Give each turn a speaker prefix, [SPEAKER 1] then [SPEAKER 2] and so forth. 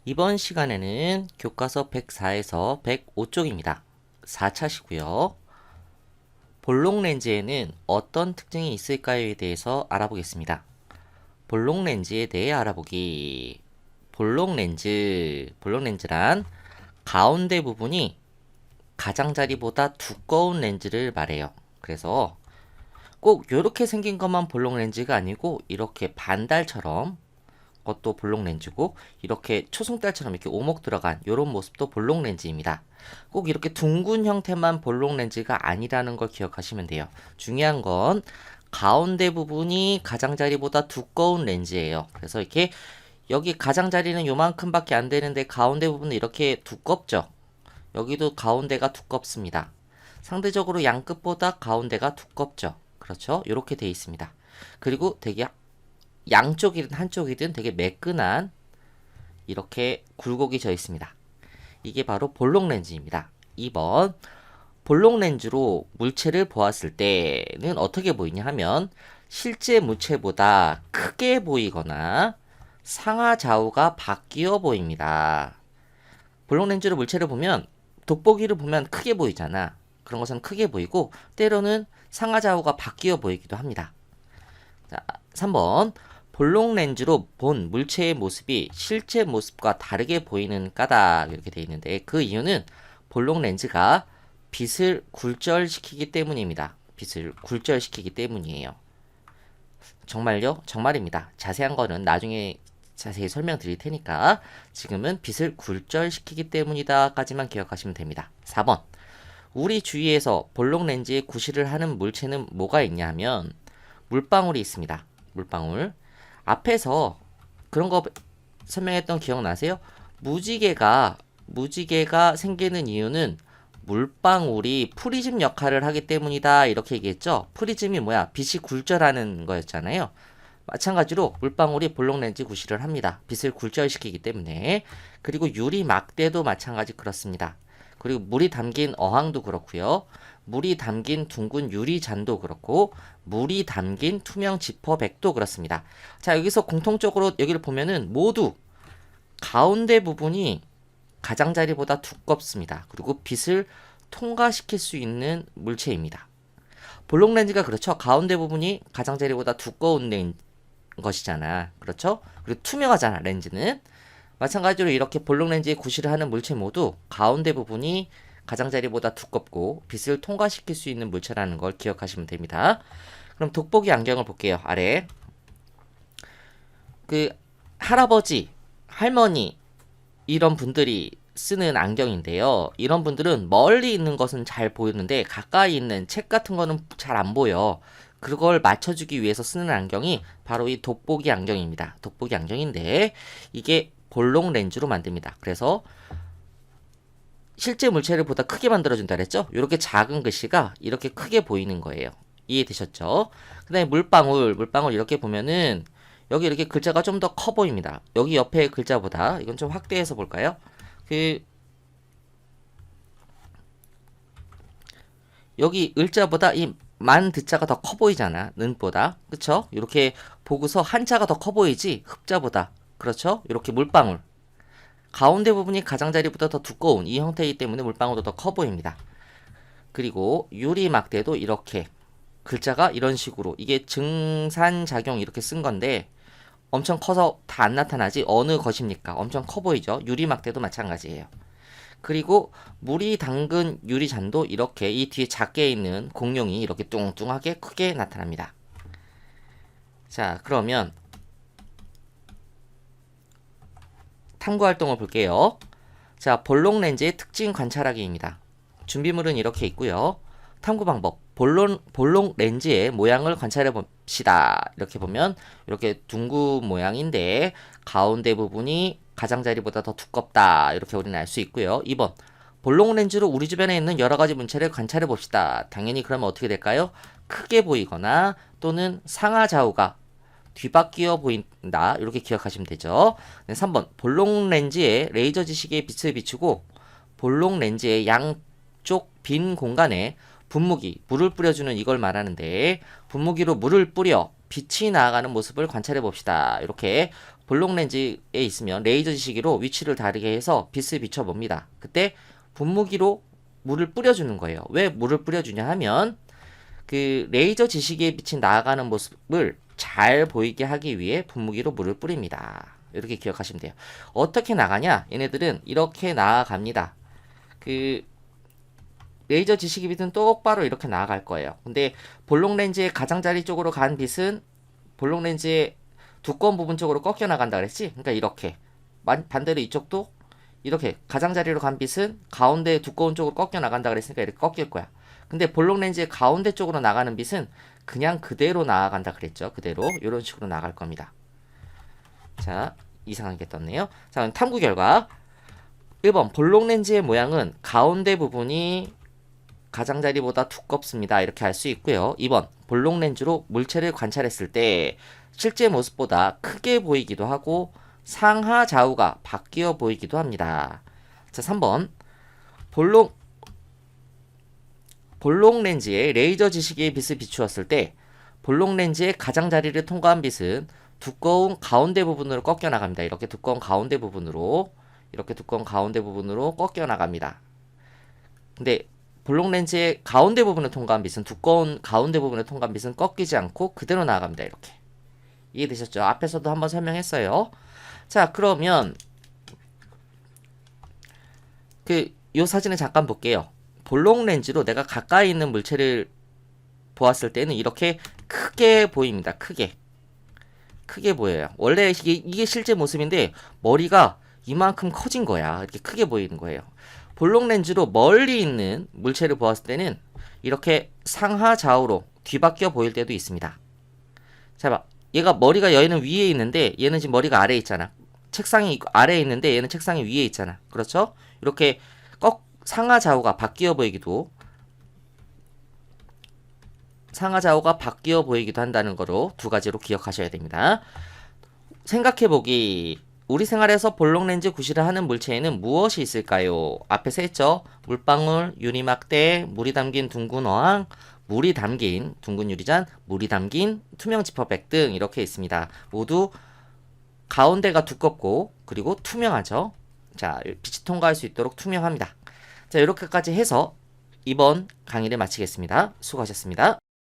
[SPEAKER 1] 이번 시간에는 교과서 104에서 105쪽입니다. 4차시고요. 볼록 렌즈에는 어떤 특징이 있을까요에 대해서 알아보겠습니다. 볼록 렌즈에 대해 알아보기. 볼록 렌즈란 가운데 부분이 가장자리보다 두꺼운 렌즈를 말해요. 그래서 꼭 이렇게 생긴 것만 볼록 렌즈가 아니고 이렇게 반달처럼 것도 볼록 렌즈고, 이렇게 초승달처럼 이렇게 오목 들어간 이런 모습도 볼록 렌즈입니다. 꼭 이렇게 둥근 형태만 볼록 렌즈가 아니라는 걸 기억하시면 돼요. 중요한 건 가운데 부분이 가장자리보다 두꺼운 렌즈예요. 그래서 이렇게 여기 가장자리는 요만큼밖에 안 되는데 가운데 부분은 이렇게 두껍죠. 여기도 가운데가 두껍습니다. 상대적으로 양끝보다 가운데가 두껍죠. 그렇죠? 이렇게 돼 있습니다. 그리고 되게 양쪽이든 한쪽이든 되게 매끈한 이렇게 굴곡이 져 있습니다. 이게 바로 볼록 렌즈입니다. 2번, 볼록 렌즈로 물체를 보았을 때는 어떻게 보이냐 하면 실제 물체보다 크게 보이거나 상하좌우가 바뀌어 보입니다. 볼록 렌즈로 물체를 보면 돋보기를 보면 크게 보이잖아. 그런 것은 크게 보이고 때로는 상하좌우가 바뀌어 보이기도 합니다. 자, 3번, 볼록 렌즈로 본 물체의 모습이 실제 모습과 다르게 보이는 까닭, 이렇게 되어 있는데 그 이유는 볼록 렌즈가 빛을 굴절시키기 때문입니다. 빛을 굴절시키기 때문이에요. 정말요? 정말입니다. 자세한 거는 나중에 자세히 설명드릴 테니까 지금은 빛을 굴절시키기 때문이다까지만 기억하시면 됩니다. 4번, 우리 주위에서 볼록 렌즈에 구실을 하는 물체는 뭐가 있냐 하면 물방울이 있습니다. 물방울. 앞에서 그런 거 설명했던 기억나세요? 무지개가 생기는 이유는 물방울이 프리즘 역할을 하기 때문이다, 이렇게 얘기했죠. 프리즘이 뭐야? 빛이 굴절하는 거였잖아요. 마찬가지로 물방울이 볼록 렌즈 구실을 합니다. 빛을 굴절시키기 때문에. 그리고 유리 막대도 마찬가지 그렇습니다. 그리고 물이 담긴 어항도 그렇고요. 물이 담긴 둥근 유리잔도 그렇고, 물이 담긴 투명 지퍼백도 그렇습니다. 자, 여기서 공통적으로 여기를 보면은 모두 가운데 부분이 가장자리보다 두껍습니다. 그리고 빛을 통과시킬 수 있는 물체입니다. 볼록 렌즈가 그렇죠. 가운데 부분이 가장자리보다 두꺼운 것이잖아. 그렇죠? 그리고 투명하잖아, 렌즈는. 마찬가지로 이렇게 볼록 렌즈에 구실을 하는 물체 모두 가운데 부분이 가장자리보다 두껍고 빛을 통과시킬 수 있는 물체라는 걸 기억하시면 됩니다. 그럼 돋보기 안경을 볼게요. 아래. 그 할아버지, 할머니 이런 분들이 쓰는 안경인데요. 이런 분들은 멀리 있는 것은 잘 보이는데 가까이 있는 책 같은 거는 잘 안 보여. 그걸 맞춰주기 위해서 쓰는 안경이 바로 이 돋보기 안경입니다. 돋보기 안경인데 이게 볼록 렌즈로 만듭니다. 그래서 실제 물체를 보다 크게 만들어준다 그랬죠? 이렇게 작은 글씨가 이렇게 크게 보이는 거예요. 이해되셨죠? 그 다음에 물방울 이렇게 보면은 여기 이렇게 글자가 좀 더 커 보입니다. 여기 옆에 글자보다 이건 좀 확대해서 볼까요? 여기 을자보다 이 만 드자가 더 커 보이잖아. 는보다. 그쵸? 이렇게 보고서 한자가 더 커 보이지? 흡자보다. 그렇죠? 이렇게 물방울. 가운데 부분이 가장자리보다 더 두꺼운 이 형태이기 때문에 물방울도 더 커 보입니다. 그리고 유리막대도 이렇게 글자가 이런 식으로, 이게 증산작용 이렇게 쓴 건데 엄청 커서 다 안 나타나지 어느 것입니까? 엄청 커 보이죠? 유리막대도 마찬가지예요. 그리고 물이 담근 유리잔도 이렇게 이 뒤에 작게 있는 공룡이 이렇게 뚱뚱하게 크게 나타납니다. 자, 그러면 탐구 활동을 볼게요. 자, 볼록 렌즈의 특징 관찰하기입니다. 준비물은 이렇게 있고요. 탐구 방법. 볼록 렌즈의 모양을 관찰해 봅시다. 이렇게 보면 이렇게 둥근 모양인데 가운데 부분이 가장자리보다 더 두껍다, 이렇게 우리는 알 수 있고요. 2번. 볼록 렌즈로 우리 주변에 있는 여러 가지 물체를 관찰해 봅시다. 당연히 그러면 어떻게 될까요? 크게 보이거나 또는 상하좌우가 뒤바뀌어 보인다, 이렇게 기억하시면 되죠. 3번. 볼록 렌즈에 레이저 지시기에 빛을 비추고 볼록 렌즈의 양쪽 빈 공간에 분무기, 물을 뿌려주는 이걸 말하는데 분무기로 물을 뿌려 빛이 나아가는 모습을 관찰해 봅시다. 이렇게 볼록 렌즈에 있으면 레이저 지시기로 위치를 다르게 해서 빛을 비춰봅니다. 그때 분무기로 물을 뿌려주는 거예요. 왜 물을 뿌려주냐 하면 그 레이저 지시기에 빛이 나아가는 모습을 잘 보이게 하기 위해 분무기로 물을 뿌립니다. 이렇게 기억하시면 돼요. 어떻게 나가냐? 얘네들은 이렇게 나아갑니다. 그 레이저 지시기 빛은 똑바로 이렇게 나아갈 거예요. 근데 볼록 렌즈의 가장자리 쪽으로 간 빛은 볼록 렌즈의 두꺼운 부분 쪽으로 꺾여 나간다 그랬지? 그러니까 이렇게 반대로 이쪽도 이렇게 가장자리로 간 빛은 가운데 두꺼운 쪽으로 꺾여 나간다 그랬으니까 이렇게 꺾일 거야. 근데 볼록 렌즈의 가운데 쪽으로 나가는 빛은 그냥 그대로 나아간다 그랬죠. 그대로 이런 식으로 나갈 겁니다. 자, 이상하게 떴네요. 자, 그럼 탐구 결과 1번 볼록 렌즈의 모양은 가운데 부분이 가장자리보다 두껍습니다. 이렇게 알 수 있고요. 2번 볼록 렌즈로 물체를 관찰했을 때 실제 모습보다 크게 보이기도 하고 상하 좌우가 바뀌어 보이기도 합니다. 자, 3번 볼록 렌즈에 레이저 지시기의 빛을 비추었을 때 볼록 렌즈의 가장자리를 통과한 빛은 두꺼운 가운데 부분으로 꺾여 나갑니다. 이렇게 두꺼운 가운데 부분으로 꺾여 나갑니다. 근데 볼록 렌즈의 가운데 부분을 통과한 빛은 두꺼운 가운데 부분을 통과한 빛은 꺾이지 않고 그대로 나갑니다. 이렇게. 이해되셨죠? 앞에서도 한번 설명했어요. 자, 그러면 요 사진을 잠깐 볼게요. 볼록 렌즈로 내가 가까이 있는 물체를 보았을 때는 이렇게 크게 보입니다. 크게 보여요. 원래 이게 실제 모습인데 머리가 이만큼 커진 거야. 이렇게 크게 보이는 거예요. 볼록 렌즈로 멀리 있는 물체를 보았을 때는 이렇게 상하 좌우로 뒤바뀌어 보일 때도 있습니다. 자, 봐. 얘가 머리가 얘는 위에 있는데 얘는 지금 머리가 아래에 있잖아. 책상이 아래에 있는데 얘는 책상이 위에 있잖아. 그렇죠? 이렇게 상하 좌우가 바뀌어 보이기도 한다는 거로 두 가지로 기억하셔야 됩니다. 생각해보기. 우리 생활에서 볼록 렌즈 구실을 하는 물체에는 무엇이 있을까요? 앞에서 했죠. 물방울, 유리막대, 물이 담긴 둥근 어항, 물이 담긴 둥근 유리잔, 물이 담긴 투명 지퍼백 등 이렇게 있습니다. 모두 가운데가 두껍고 그리고 투명하죠. 자, 빛이 통과할 수 있도록 투명합니다. 자, 이렇게까지 해서 이번 강의를 마치겠습니다. 수고하셨습니다.